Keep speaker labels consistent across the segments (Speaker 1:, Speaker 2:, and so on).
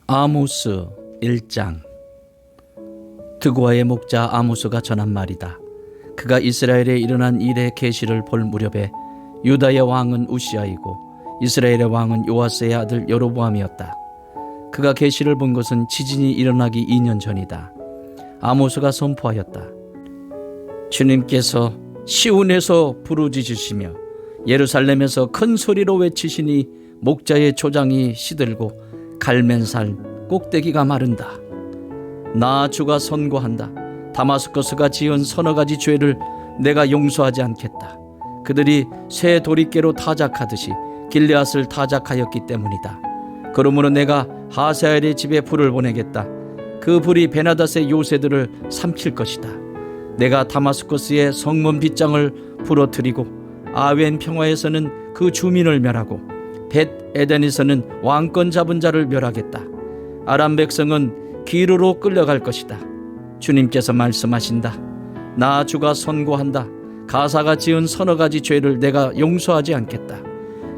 Speaker 1: 아모스 1장. 드고아의 목자 아모스가 전한 말이다. 그가 이스라엘에 일어난 일의 계시를 볼 무렵에 유다의 왕은 우시아이고 이스라엘의 왕은 요아스의 아들 여로보암이었다. 그가 계시를 본 것은 지진이 일어나기 2년 전이다. 아모스가 선포하였다. 주님께서 시온에서 부르짖으시며 예루살렘에서 큰 소리로 외치시니 목자의 초장이 시들고 갈맨살 꼭대기가 마른다. 나 주가 선고한다. 다마스커스가 지은 서너 가지 죄를 내가 용서하지 않겠다. 그들이 새 도리깨로 타작하듯이 길르앗을 타작하였기 때문이다. 그러므로 내가 하사엘의 집에 불을 보내겠다. 그 불이 베나닷의 요새들을 삼킬 것이다. 내가 다마스커스의 성문 빗장을 부러뜨리고 아웬 평화에서는 그 주민을 멸하고 벳 에덴에서는 왕권 잡은 자를 멸하겠다. 아람 백성은 기르로 끌려갈 것이다. 주님께서 말씀하신다. 나 주가 선고한다. 가사가 지은 서너 가지 죄를 내가 용서하지 않겠다.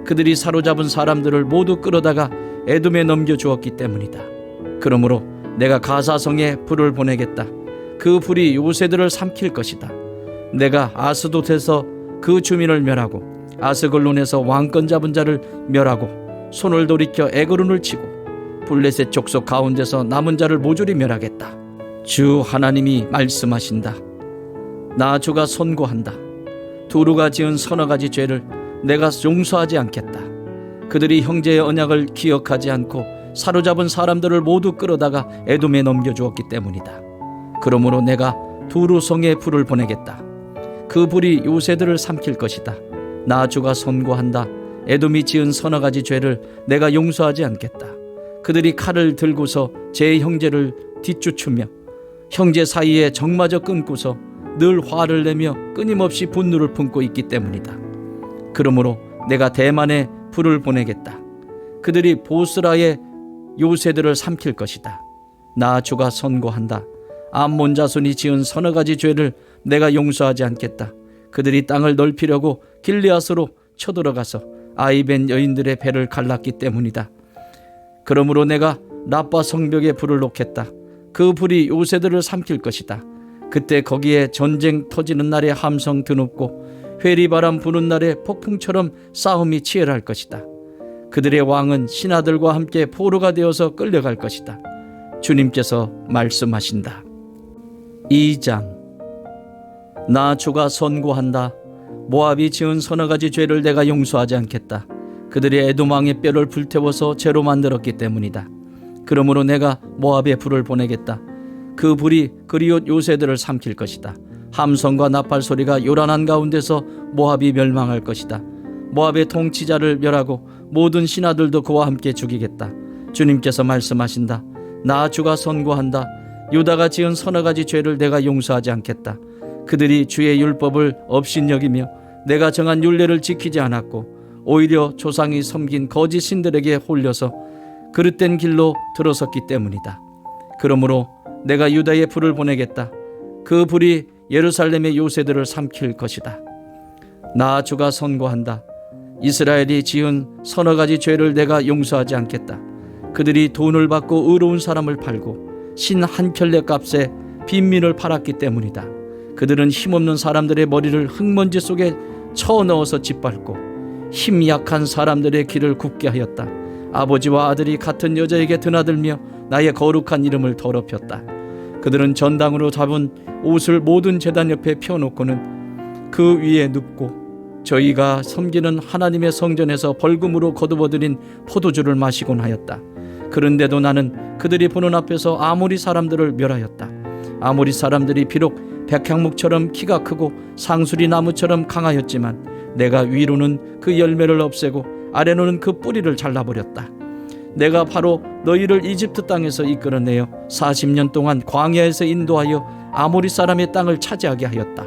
Speaker 1: 그들이 사로잡은 사람들을 모두 끌어다가 에돔에 넘겨주었기 때문이다. 그러므로 내가 가사성에 불을 보내겠다. 그 불이 요새들을 삼킬 것이다. 내가 아스돗에서 그 주민을 멸하고 아스글론에서 왕권 잡은 자를 멸하고 손을 돌이켜 에그론을 치고 블레셋 족속 가운데서 남은 자를 모조리 멸하겠다. 주 하나님이 말씀하신다. 나 주가 선고한다. 두루가 지은 서너 가지 죄를 내가 용서하지 않겠다. 그들이 형제의 언약을 기억하지 않고 사로잡은 사람들을 모두 끌어다가 에돔에 넘겨주었기 때문이다. 그러므로 내가 두루성에 불을 보내겠다. 그 불이 요새들을 삼킬 것이다. 나 주가 선고한다. 에돔이 지은 서너 가지 죄를 내가 용서하지 않겠다. 그들이 칼을 들고서 제 형제를 뒷주추며 형제 사이에 적마저 끊고서 늘 화를 내며 끊임없이 분노를 품고 있기 때문이다. 그러므로 내가 대만에 불을 보내겠다. 그들이 보스라의 요새들을 삼킬 것이다. 나 주가 선고한다. 암몬 자손이 지은 서너 가지 죄를 내가 용서하지 않겠다. 그들이 땅을 넓히려고 길르앗으로 쳐들어가서 아이벤 여인들의 배를 갈랐기 때문이다. 그러므로 내가 라빠 성벽에 불을 놓겠다. 그 불이 요새들을 삼킬 것이다. 그때 거기에 전쟁 터지는 날에 함성 드높고 회리바람 부는 날에 폭풍처럼 싸움이 치열할 것이다. 그들의 왕은 신하들과 함께 포로가 되어서 끌려갈 것이다. 주님께서 말씀하신다. 2장. 나 주가 선고한다. 모압이 지은 서너 가지 죄를 내가 용서하지 않겠다. 그들이 에돔 왕의 뼈를 불태워서 죄로 만들었기 때문이다. 그러므로 내가 모압에 불을 보내겠다. 그 불이 그리옷 요새들을 삼킬 것이다. 함성과 나팔 소리가 요란한 가운데서 모압이 멸망할 것이다. 모압의 통치자를 멸하고 모든 신하들도 그와 함께 죽이겠다. 주님께서 말씀하신다. 나 주가 선고한다. 유다가 지은 서너 가지 죄를 내가 용서하지 않겠다. 그들이 주의 율법을 업신여기며 내가 정한 율례를 지키지 않았고 오히려 조상이 섬긴 거짓 신들에게 홀려서 그릇된 길로 들어섰기 때문이다. 그러므로 내가 유다에 불을 보내겠다. 그 불이 예루살렘의 요새들을 삼킬 것이다. 나 주가 선고한다. 이스라엘이 지은 서너 가지 죄를 내가 용서하지 않겠다. 그들이 돈을 받고 의로운 사람을 팔고 신 한 켤레 값에 빈민을 팔았기 때문이다. 그들은 힘없는 사람들의 머리를 흙먼지 속에 쳐넣어서 짓밟고 힘 약한 사람들의 길을 굽게 하였다. 아버지와 아들이 같은 여자에게 드나들며 나의 거룩한 이름을 더럽혔다. 그들은 전당으로 잡은 옷을 모든 제단 옆에 펴놓고는 그 위에 눕고 저희가 섬기는 하나님의 성전에서 벌금으로 거두어들인 포도주를 마시곤 하였다. 그런데도 나는 그들이 보는 앞에서 아모리 사람들을 멸하였다. 아모리 사람들이 비록 백향목처럼 키가 크고 상수리 나무처럼 강하였지만 내가 위로는 그 열매를 없애고 아래로는 그 뿌리를 잘라버렸다. 내가 바로 너희를 이집트 땅에서 이끌어내어 40년 동안 광야에서 인도하여 아모리 사람의 땅을 차지하게 하였다.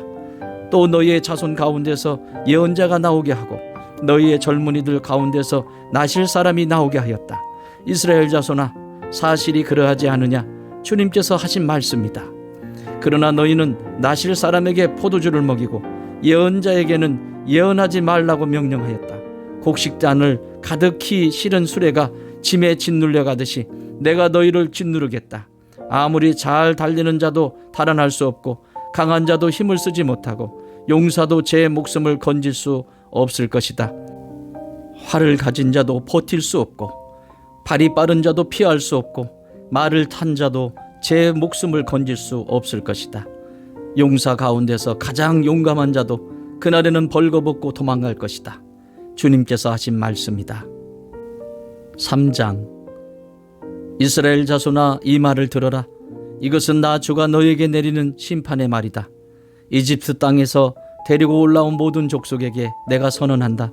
Speaker 1: 또 너희의 자손 가운데서 예언자가 나오게 하고 너희의 젊은이들 가운데서 나실 사람이 나오게 하였다. 이스라엘 자손아, 사실이 그러하지 않으냐? 주님께서 하신 말씀이다. 그러나 너희는 나실 사람에게 포도주를 먹이고 예언자에게는 예언하지 말라고 명령하였다. 곡식잔을 가득히 실은 수레가 짐에 짓눌려 가듯이 내가 너희를 짓누르겠다. 아무리 잘 달리는 자도 달아날 수 없고 강한 자도 힘을 쓰지 못하고 용사도 제 목숨을 건질 수 없을 것이다. 활을 가진 자도 버틸 수 없고 발이 빠른 자도 피할 수 없고 말을 탄 자도 제 목숨을 건질 수 없을 것이다. 용사 가운데서 가장 용감한 자도 그날에는 벌거벗고 도망갈 것이다. 주님께서 하신 말씀이다. 3장. 이스라엘 자손아, 이 말을 들어라. 이것은 나 주가 너에게 내리는 심판의 말이다. 이집트 땅에서 데리고 올라온 모든 족속에게 내가 선언한다.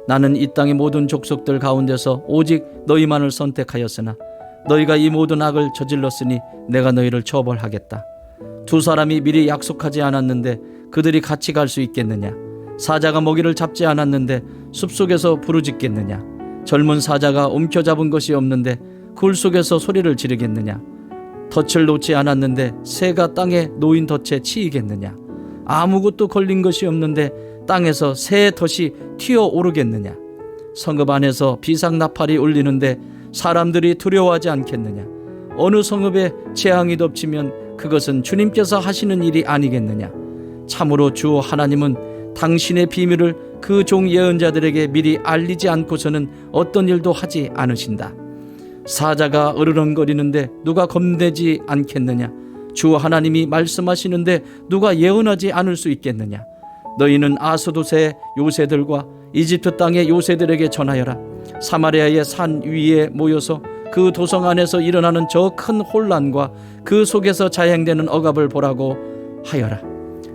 Speaker 1: 나는 이 땅의 모든 족속들 가운데서 오직 너희만을 선택하였으나 너희가 이 모든 악을 저질렀으니 내가 너희를 처벌하겠다. 두 사람이 미리 약속하지 않았는데 그들이 같이 갈 수 있겠느냐? 사자가 먹이를 잡지 않았는데 숲속에서 부르짖겠느냐? 젊은 사자가 움켜잡은 것이 없는데 굴 속에서 소리를 지르겠느냐? 덫을 놓지 않았는데 새가 땅에 놓인 덫에 치이겠느냐? 아무것도 걸린 것이 없는데 땅에서 새 덫이 튀어오르겠느냐? 성읍 안에서 비상나팔이 울리는데 사람들이 두려워하지 않겠느냐? 어느 성읍에 재앙이 덮치면 그것은 주님께서 하시는 일이 아니겠느냐? 참으로 주 하나님은 당신의 비밀을 그 종 예언자들에게 미리 알리지 않고서는 어떤 일도 하지 않으신다. 사자가 으르렁거리는데 누가 겁내지 않겠느냐? 주 하나님이 말씀하시는데 누가 예언하지 않을 수 있겠느냐? 너희는 아스돗의 요새들과 이집트 땅의 요새들에게 전하여라. 사마리아의 산 위에 모여서 그 도성 안에서 일어나는 저 큰 혼란과 그 속에서 자행되는 억압을 보라고 하여라.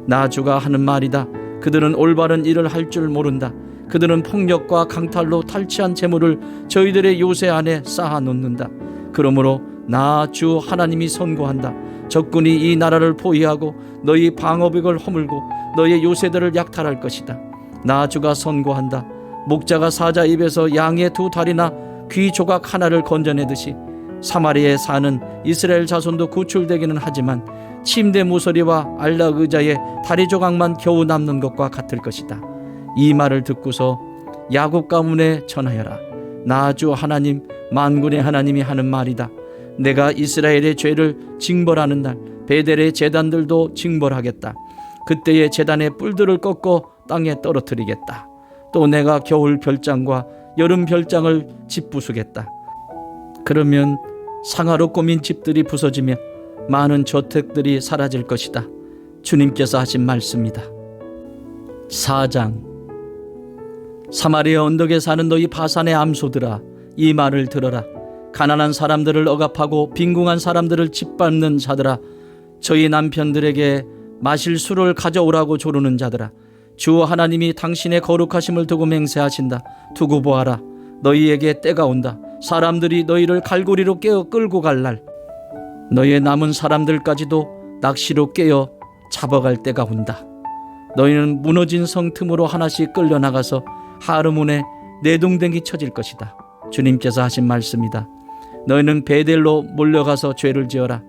Speaker 1: 나 주가 하는 말이다. 그들은 올바른 일을 할 줄 모른다. 그들은 폭력과 강탈로 탈취한 재물을 저희들의 요새 안에 쌓아놓는다. 그러므로 나 주 하나님이 선고한다. 적군이 이 나라를 포위하고 너희 방어벽을 허물고 너희의 요새들을 약탈할 것이다. 나 주가 선고한다. 목자가 사자 입에서 양의 두 다리나 귀 조각 하나를 건져내듯이 사마리아에 사는 이스라엘 자손도 구출되기는 하지만 침대 모서리와 안락 의자의 다리 조각만 겨우 남는 것과 같을 것이다. 이 말을 듣고서 야곱 가문에 전하여라. 나 주 하나님 만군의 하나님이 하는 말이다. 내가 이스라엘의 죄를 징벌하는 날 베델의 제단들도 징벌하겠다. 그때의 제단의 뿔들을 꺾어 땅에 떨어뜨리겠다. 또 내가 겨울 별장과 여름 별장을 짓부수겠다. 그러면 상하로 꾸민 집들이 부서지며 많은 저택들이 사라질 것이다. 주님께서 하신 말씀이다. 4장. 사마리아 언덕에 사는 너희 바산의 암소들아, 이 말을 들어라. 가난한 사람들을 억압하고 빈궁한 사람들을 짓밟는 자들아, 저희 남편들에게 마실 술을 가져오라고 조르는 자들아, 주 하나님이 당신의 거룩하심을 두고 맹세하신다. 두고 보아라. 너희에게 때가 온다. 사람들이 너희를 갈고리로 깨어 끌고 갈 날, 너희의 남은 사람들까지도 낚시로 깨어 잡아갈 때가 온다. 너희는 무너진 성 틈으로 하나씩 끌려나가서 하르몬에 내동댕이 쳐질 것이다. 주님께서 하신 말씀이다. 너희는 베델로 몰려가서 죄를 지어라.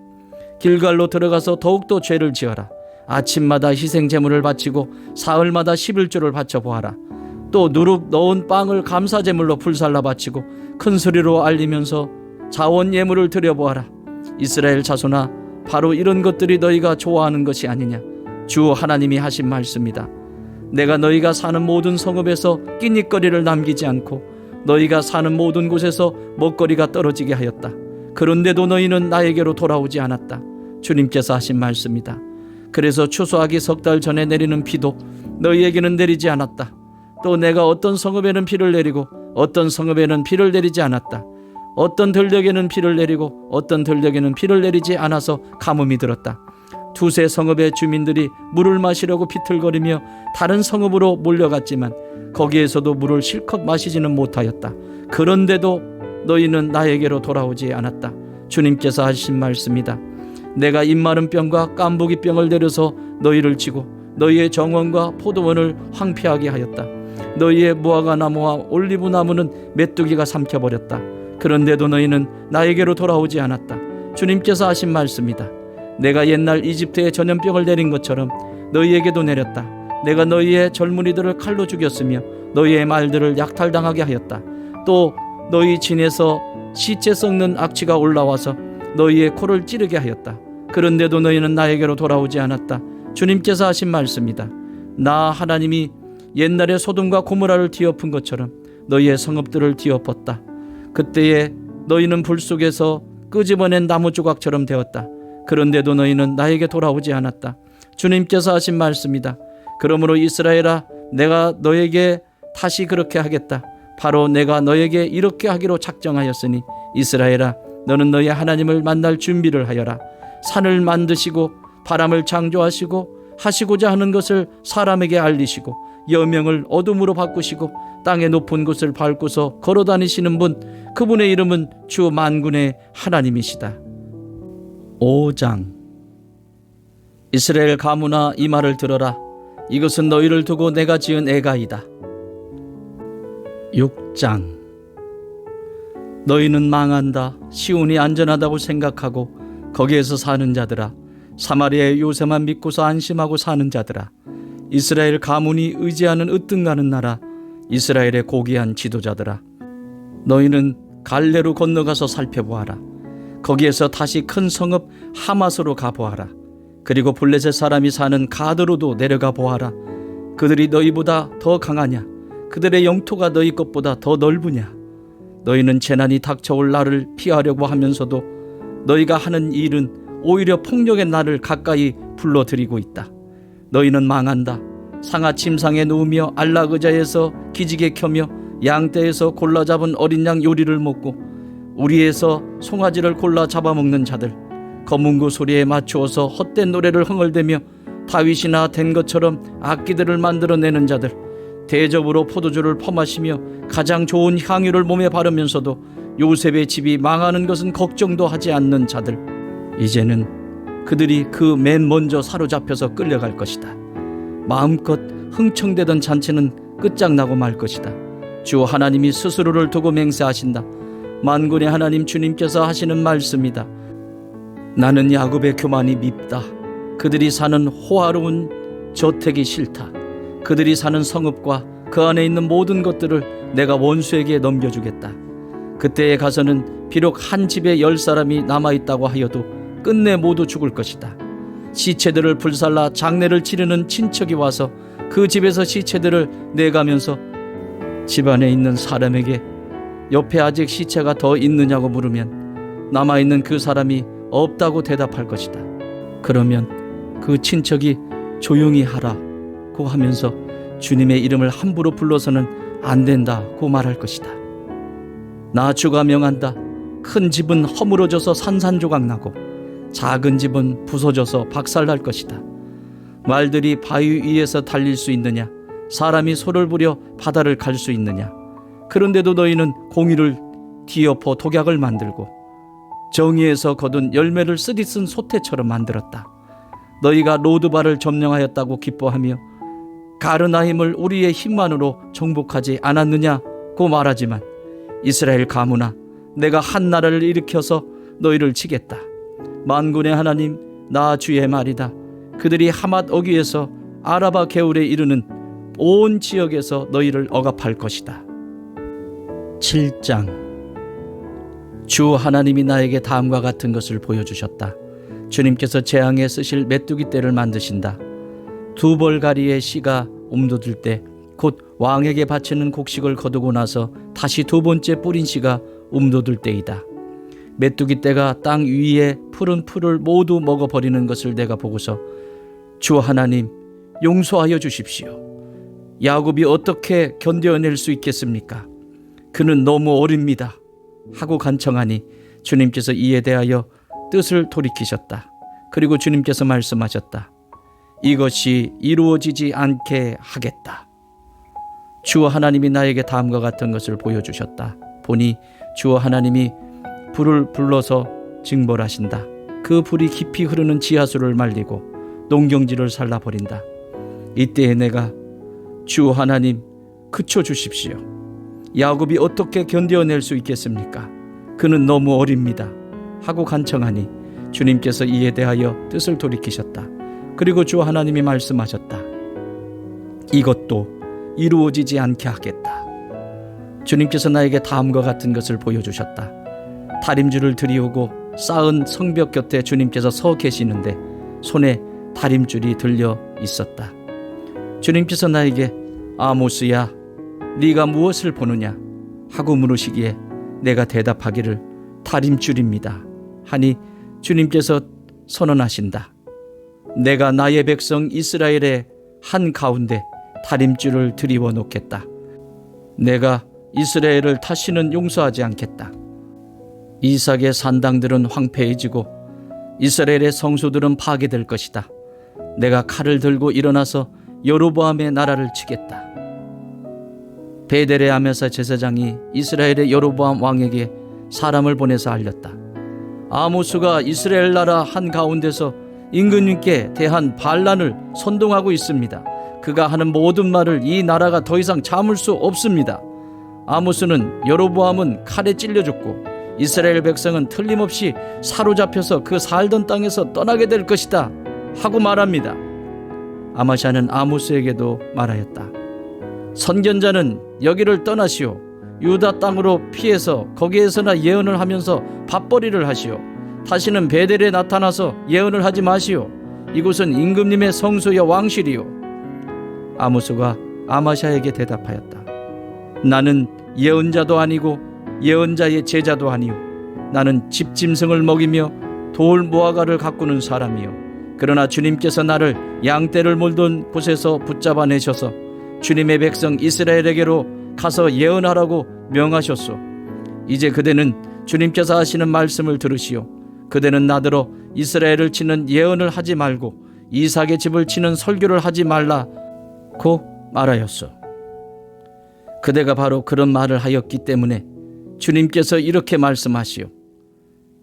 Speaker 1: 길갈로 들어가서 더욱더 죄를 지어라. 아침마다 희생 제물을 바치고 사흘마다 11조를 바쳐보아라. 또 누룩 넣은 빵을 감사 제물로 불살라 바치고 큰 소리로 알리면서 자원 예물을 드려보아라. 이스라엘 자손아, 바로 이런 것들이 너희가 좋아하는 것이 아니냐? 주 하나님이 하신 말씀이다. 내가 너희가 사는 모든 성읍에서 끼니거리를 남기지 않고 너희가 사는 모든 곳에서 먹거리가 떨어지게 하였다. 그런데도 너희는 나에게로 돌아오지 않았다. 주님께서 하신 말씀이다. 그래서 추수하기 석 달 전에 내리는 비도 너희에게는 내리지 않았다. 또 내가 어떤 성읍에는 비를 내리고 어떤 성읍에는 비를 내리지 않았다. 어떤 들녘에는 비를 내리고 어떤 들녘에는 비를 내리지 않아서 가뭄이 들었다. 두세 성읍의 주민들이 물을 마시려고 비틀거리며 다른 성읍으로 몰려갔지만 거기에서도 물을 실컷 마시지는 못하였다. 그런데도 너희는 나에게로 돌아오지 않았다. 주님께서 하신 말씀이다. 내가 입마른 병과 깐부기 병을 내려서 너희를 치고 너희의 정원과 포도원을 황폐하게 하였다. 너희의 무화과 나무와 올리브 나무는 메뚜기가 삼켜버렸다. 그런데도 너희는 나에게로 돌아오지 않았다. 주님께서 하신 말씀이다. 내가 옛날 이집트에 전염병을 내린 것처럼 너희에게도 내렸다. 내가 너희의 젊은이들을 칼로 죽였으며 너희의 말들을 약탈당하게 하였다. 또 너희 진에서 시체 썩는 악취가 올라와서 너희의 코를 찌르게 하였다. 그런데도 너희는 나에게로 돌아오지 않았다. 주님께서 하신 말씀이다. 나 하나님이 옛날에 소돔과 고모라를 뒤엎은 것처럼 너희의 성읍들을 뒤엎었다. 그때에 너희는 불 속에서 끄집어낸 나무 조각처럼 되었다. 그런데도 너희는 나에게 돌아오지 않았다. 주님께서 하신 말씀이다. 그러므로 이스라엘아, 내가 너에게 다시 그렇게 하겠다. 바로 내가 너에게 이렇게 하기로 작정하였으니 이스라엘아, 너는 너희 하나님을 만날 준비를 하여라. 산을 만드시고 바람을 창조하시고 하시고자 하는 것을 사람에게 알리시고 여명을 어둠으로 바꾸시고 땅의 높은 곳을 밟고서 걸어다니시는 분, 그분의 이름은 주 만군의 하나님이시다. 5장. 이스라엘 가문아, 이 말을 들어라. 이것은 너희를 두고 내가 지은 애가이다. 6장. 너희는 망한다. 시온이 안전하다고 생각하고 거기에서 사는 자들아, 사마리아의 요새만 믿고서 안심하고 사는 자들아, 이스라엘 가문이 의지하는 으뜸가는 나라, 이스라엘의 고귀한 지도자들아, 너희는 갈레로 건너가서 살펴보아라. 거기에서 다시 큰 성읍 하맛으로 가보아라. 그리고 블레셋 사람이 사는 가드로도 내려가 보아라. 그들이 너희보다 더 강하냐? 그들의 영토가 너희 것보다 더 넓으냐? 너희는 재난이 닥쳐올 날을 피하려고 하면서도 너희가 하는 일은 오히려 폭력의 날을 가까이 불러들이고 있다. 너희는 망한다. 상아 침상에 누우며 안락 의자에서 기지개 켜며 양떼에서 골라 잡은 어린 양 요리를 먹고 우리에서 송아지를 골라 잡아먹는 자들, 검은구 소리에 맞추어서 헛된 노래를 흥얼대며 다윗이나 된 것처럼 악기들을 만들어내는 자들, 대접으로 포도주를 퍼마시며 가장 좋은 향유를 몸에 바르면서도 요셉의 집이 망하는 것은 걱정도 하지 않는 자들, 이제는 그들이 그 맨 먼저 사로잡혀서 끌려갈 것이다. 마음껏 흥청대던 잔치는 끝장나고 말 것이다. 주 하나님이 스스로를 두고 맹세하신다. 만군의 하나님 주님께서 하시는 말씀이다. 나는 야곱의 교만이 밉다. 그들이 사는 호화로운 저택이 싫다. 그들이 사는 성읍과 그 안에 있는 모든 것들을 내가 원수에게 넘겨주겠다. 그때에 가서는 비록 한 집에 10사람이 남아있다고 하여도 끝내 모두 죽을 것이다. 시체들을 불살라 장례를 치르는 친척이 와서 그 집에서 시체들을 내가면서 집안에 있는 사람에게 옆에 아직 시체가 더 있느냐고 물으면 남아있는 그 사람이 없다고 대답할 것이다. 그러면 그 친척이 조용히 하라고 하면서 주님의 이름을 함부로 불러서는 안 된다고 말할 것이다. 나 주가 명한다. 큰 집은 허물어져서 산산조각 나고 작은 집은 부서져서 박살날 것이다. 말들이 바위 위에서 달릴 수 있느냐? 사람이 소를 부려 바다를 갈 수 있느냐? 그런데도 너희는 공의를 뒤엎어 독약을 만들고 정의에서 거둔 열매를 쓰디쓴 소태처럼 만들었다. 너희가 로드바를 점령하였다고 기뻐하며 가르나임을 우리의 힘만으로 정복하지 않았느냐고 말하지만 이스라엘 가문아, 내가 한 나라를 일으켜서 너희를 치겠다. 만군의 하나님 나 주의 말이다. 그들이 하맛 어귀에서 아라바 개울에 이르는 온 지역에서 너희를 억압할 것이다. 7장. 주 하나님이 나에게 다음과 같은 것을 보여주셨다. 주님께서 재앙에 쓰실 메뚜기 떼를 만드신다. 2벌가리의 씨가 움돋을 때 곧 왕에게 바치는 곡식을 거두고 나서 다시 2번째 뿌린 씨가 움돋을 때이다. 메뚜기 떼가 땅 위에 푸른 풀을 모두 먹어버리는 것을 내가 보고서 주 하나님 용서하여 주십시오. 야곱이 어떻게 견뎌낼 수 있겠습니까? 그는 너무 어립니다 하고 간청하니 주님께서 이에 대하여 뜻을 돌이키셨다. 그리고 주님께서 말씀하셨다. 이것이 이루어지지 않게 하겠다. 주 하나님이 나에게 다음과 같은 것을 보여주셨다. 보니 주 하나님이 불을 불러서 징벌하신다. 그 불이 깊이 흐르는 지하수를 말리고 농경지를 살라버린다. 이때에 내가 주 하나님 그쳐 주십시오. 야곱이 어떻게 견뎌낼 수 있겠습니까? 그는 너무 어립니다 하고 간청하니 주님께서 이에 대하여 뜻을 돌이키셨다. 그리고 주 하나님이 말씀하셨다. 이것도 이루어지지 않게 하겠다. 주님께서 나에게 다음과 같은 것을 보여주셨다. 다림줄을 들이오고 쌓은 성벽 곁에 주님께서 서 계시는데 손에 다림줄이 들려 있었다. 주님께서 나에게 아모스야, 네가 무엇을 보느냐 하고 물으시기에 내가 대답하기를 다림줄입니다 하니 주님께서 선언하신다. 내가 나의 백성 이스라엘의 한가운데 다림줄을 드리워 놓겠다. 내가 이스라엘을 다시는 용서하지 않겠다. 이삭의 산당들은 황폐해지고 이스라엘의 성소들은 파괴될 것이다. 내가 칼을 들고 일어나서 여로보암의 나라를 치겠다. 베델의 아메사 제사장이 이스라엘의 여로보암 왕에게 사람을 보내서 알렸다. 아모스가 이스라엘 나라 한가운데서 임금님께 대한 반란을 선동하고 있습니다. 그가 하는 모든 말을 이 나라가 더 이상 참을 수 없습니다. 아모스는 여로보암은 칼에 찔려 죽고 이스라엘 백성은 틀림없이 사로잡혀서 그 살던 땅에서 떠나게 될 것이다 하고 말합니다. 아마샤는 아모스에게도 말하였다. 선견자는 여기를 떠나시오. 유다 땅으로 피해서 거기에서나 예언을 하면서 밥벌이를 하시오. 다시는 베델에 나타나서 예언을 하지 마시오. 이곳은 임금님의 성소여 왕실이오. 아모스가 아마샤에게 대답하였다. 나는 예언자도 아니고 예언자의 제자도 아니오. 나는 집짐승을 먹이며 돌 무화과를 가꾸는 사람이오. 그러나 주님께서 나를 양떼를 몰던 곳에서 붙잡아내셔서 주님의 백성 이스라엘에게로 가서 예언하라고 명하셨소. 이제 그대는 주님께서 하시는 말씀을 들으시오. 그대는 나더러 이스라엘을 치는 예언을 하지 말고 이삭의 집을 치는 설교를 하지 말라고 말하였소. 그대가 바로 그런 말을 하였기 때문에 주님께서 이렇게 말씀하시오.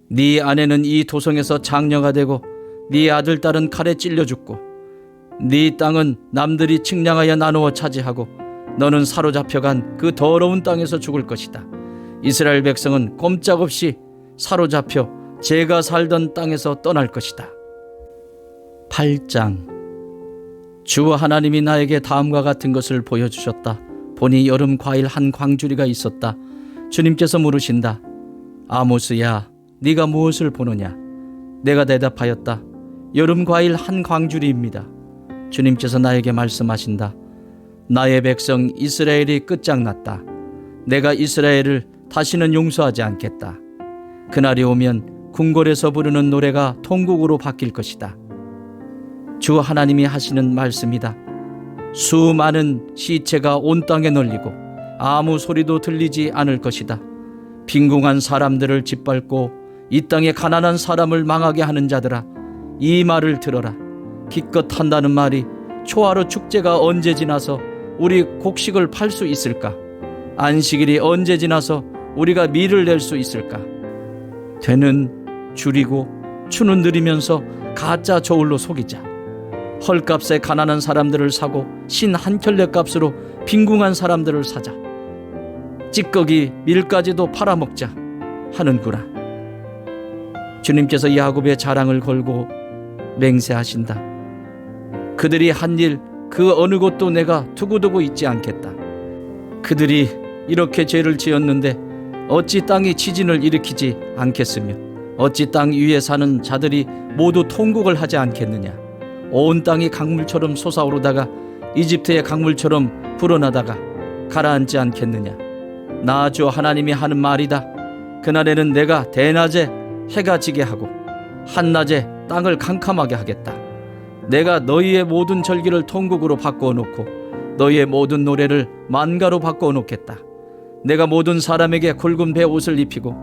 Speaker 1: 네 아내는 이 도성에서 장녀가 되고 네 아들 딸은 칼에 찔려 죽고 네 땅은 남들이 측량하여 나누어 차지하고 너는 사로잡혀간 그 더러운 땅에서 죽을 것이다. 이스라엘 백성은 꼼짝없이 사로잡혀 제가 살던 땅에서 떠날 것이다. 8장. 주 하나님이 나에게 다음과 같은 것을 보여주셨다. 보니 여름 과일 한 광주리가 있었다. 주님께서 물으신다. 아모스야, 네가 무엇을 보느냐? 내가 대답하였다. 여름 과일 한 광주리입니다. 주님께서 나에게 말씀하신다. 나의 백성 이스라엘이 끝장났다. 내가 이스라엘을 다시는 용서하지 않겠다. 그날이 오면 궁궐에서 부르는 노래가 통곡으로 바뀔 것이다. 주 하나님이 하시는 말씀이다. 수많은 시체가 온 땅에 널리고 아무 소리도 들리지 않을 것이다. 빈궁한 사람들을 짓밟고 이 땅에 가난한 사람을 망하게 하는 자들아, 이 말을 들어라. 기껏 한다는 말이 초하루 축제가 언제 지나서 우리 곡식을 팔 수 있을까? 안식일이 언제 지나서 우리가 밀을 낼 수 있을까? 되는 줄이고 추는 느리면서 가짜 저울로 속이자. 헐값에 가난한 사람들을 사고 신 한 켤레 값으로 빈궁한 사람들을 사자. 찌꺼기 밀까지도 팔아먹자 하는구나. 주님께서 야곱의 자랑을 걸고 맹세하신다. 그들이 한 일 그 어느 곳도 내가 두고두고 있지 않겠다. 그들이 이렇게 죄를 지었는데 어찌 땅이 지진을 일으키지 않겠으며 어찌 땅 위에 사는 자들이 모두 통곡을 하지 않겠느냐. 온 땅이 강물처럼 솟아오르다가 이집트의 강물처럼 불어나다가 가라앉지 않겠느냐. 나 주 하나님이 하는 말이다. 그날에는 내가 대낮에 해가 지게 하고 한낮에 땅을 캄캄하게 하겠다. 내가 너희의 모든 절기를 통곡으로 바꾸어 놓고 너희의 모든 노래를 만가로 바꾸어 놓겠다. 내가 모든 사람에게 굵은 배 옷을 입히고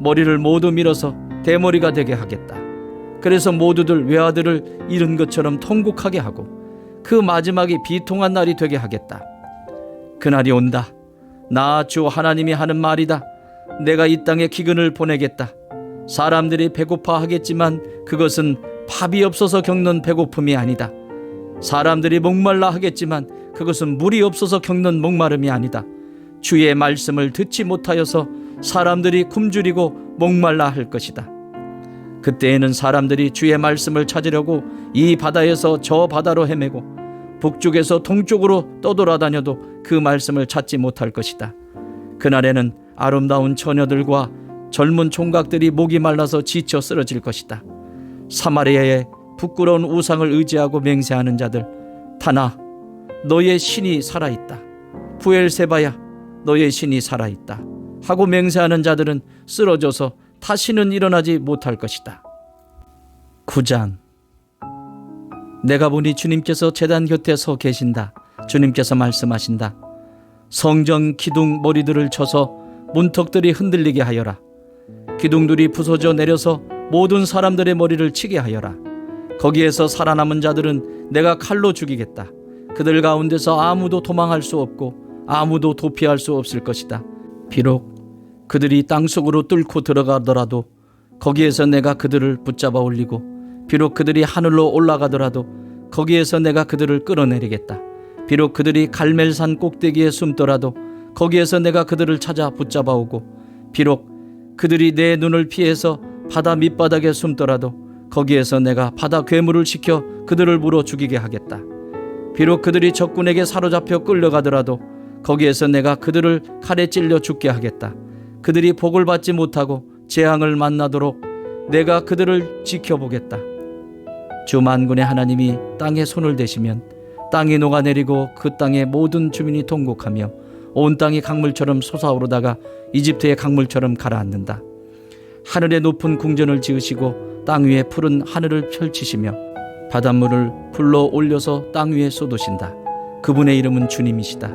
Speaker 1: 머리를 모두 밀어서 대머리가 되게 하겠다. 그래서 모두들 외아들을 잃은 것처럼 통곡하게 하고 그 마지막이 비통한 날이 되게 하겠다. 그날이 온다. 나 주 하나님이 하는 말이다. 내가 이 땅에 기근을 보내겠다. 사람들이 배고파 하겠지만 그것은 밥이 없어서 겪는 배고픔이 아니다. 사람들이 목말라 하겠지만 그것은 물이 없어서 겪는 목마름이 아니다. 주의 말씀을 듣지 못하여서 사람들이 굶주리고 목말라 할 것이다. 그때에는 사람들이 주의 말씀을 찾으려고 이 바다에서 저 바다로 헤매고 북쪽에서 동쪽으로 떠돌아다녀도 그 말씀을 찾지 못할 것이다. 그날에는 아름다운 처녀들과 젊은 총각들이 목이 말라서 지쳐 쓰러질 것이다. 사마리아의 부끄러운 우상을 의지하고 맹세하는 자들, 타나 너의 신이 살아있다. 부엘세바야 너의 신이 살아있다 하고 맹세하는 자들은 쓰러져서 다시는 일어나지 못할 것이다. 9장. 내가 보니 주님께서 제단 곁에 서 계신다. 주님께서 말씀하신다. 성전 기둥 머리들을 쳐서 문턱들이 흔들리게 하여라. 기둥들이 부서져 내려서 모든 사람들의 머리를 치게 하여라. 거기에서 살아남은 자들은 내가 칼로 죽이겠다. 그들 가운데서 아무도 도망할 수 없고 아무도 도피할 수 없을 것이다. 비록 그들이 땅속으로 뚫고 들어가더라도 거기에서 내가 그들을 붙잡아 올리고 비록 그들이 하늘로 올라가더라도 거기에서 내가 그들을 끌어내리겠다. 비록 그들이 갈멜산 꼭대기에 숨더라도 거기에서 내가 그들을 찾아 붙잡아 오고 비록 그들이 내 눈을 피해서 바다 밑바닥에 숨더라도 거기에서 내가 바다 괴물을 시켜 그들을 물어 죽이게 하겠다. 비록 그들이 적군에게 사로잡혀 끌려가더라도 거기에서 내가 그들을 칼에 찔려 죽게 하겠다. 그들이 복을 받지 못하고 재앙을 만나도록 내가 그들을 지켜보겠다. 주 만군의 하나님이 땅에 손을 대시면 땅이 녹아내리고 그 땅의 모든 주민이 통곡하며 온 땅이 강물처럼 솟아오르다가 이집트의 강물처럼 가라앉는다. 하늘의 높은 궁전을 지으시고 땅 위에 푸른 하늘을 펼치시며 바닷물을 불러 올려서 땅 위에 쏟으신다. 그분의 이름은 주님이시다.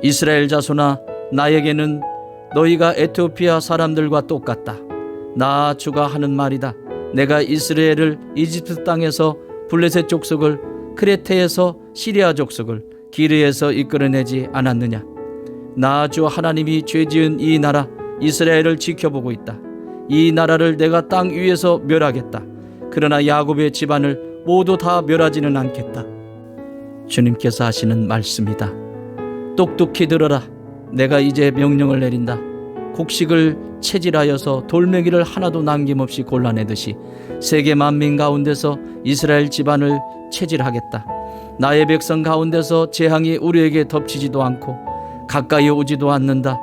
Speaker 1: 이스라엘 자손아, 나에게는 너희가 에티오피아 사람들과 똑같다. 나 주가 하는 말이다. 내가 이스라엘을 이집트 땅에서 블레셋 족속을, 크레테에서 시리아 족속을 기르에서 이끌어내지 않았느냐. 나 주 하나님이 죄지은 이 나라 이스라엘을 지켜보고 있다. 이 나라를 내가 땅 위에서 멸하겠다. 그러나 야곱의 집안을 모두 다 멸하지는 않겠다. 주님께서 하시는 말씀이다. 똑똑히 들어라. 내가 이제 명령을 내린다. 곡식을 채질하여서 돌멩이를 하나도 남김없이 골라내듯이 세계 만민 가운데서 이스라엘 집안을 채질하겠다. 나의 백성 가운데서 재앙이 우리에게 덮치지도 않고 가까이 오지도 않는다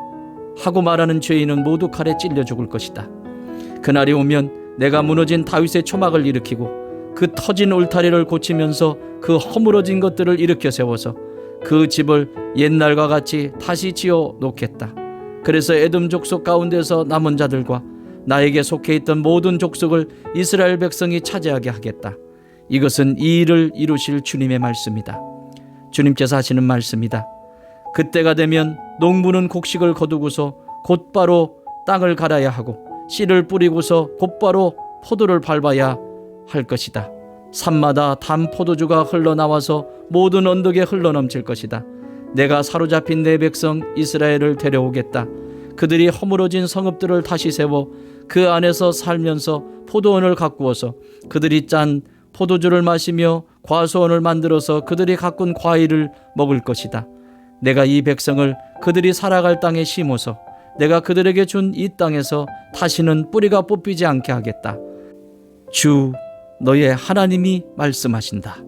Speaker 1: 하고 말하는 죄인은 모두 칼에 찔려 죽을 것이다. 그날이 오면 내가 무너진 다윗의 초막을 일으키고 그 터진 울타리를 고치면서 그 허물어진 것들을 일으켜 세워서 그 집을 옛날과 같이 다시 지어 놓겠다. 그래서 에돔 족속 가운데서 남은 자들과 나에게 속해 있던 모든 족속을 이스라엘 백성이 차지하게 하겠다. 이것은 이 일을 이루실 주님의 말씀이다. 주님께서 하시는 말씀이다. 그때가 되면 농부는 곡식을 거두고서 곧바로 땅을 갈아야 하고 씨를 뿌리고서 곧바로 포도를 밟아야 할 것이다. 산마다 단 포도주가 흘러나와서 모든 언덕에 흘러넘칠 것이다. 내가 사로잡힌 내 백성 이스라엘을 데려오겠다. 그들이 허물어진 성읍들을 다시 세워 그 안에서 살면서 포도원을 가꾸어서 그들이 짠 포도주를 마시며 과수원을 만들어서 그들이 가꾼 과일을 먹을 것이다. 내가 이 백성을 그들이 살아갈 땅에 심어서 내가 그들에게 준 이 땅에서 다시는 뿌리가 뽑히지 않게 하겠다. 주 너의 하나님이 말씀하신다.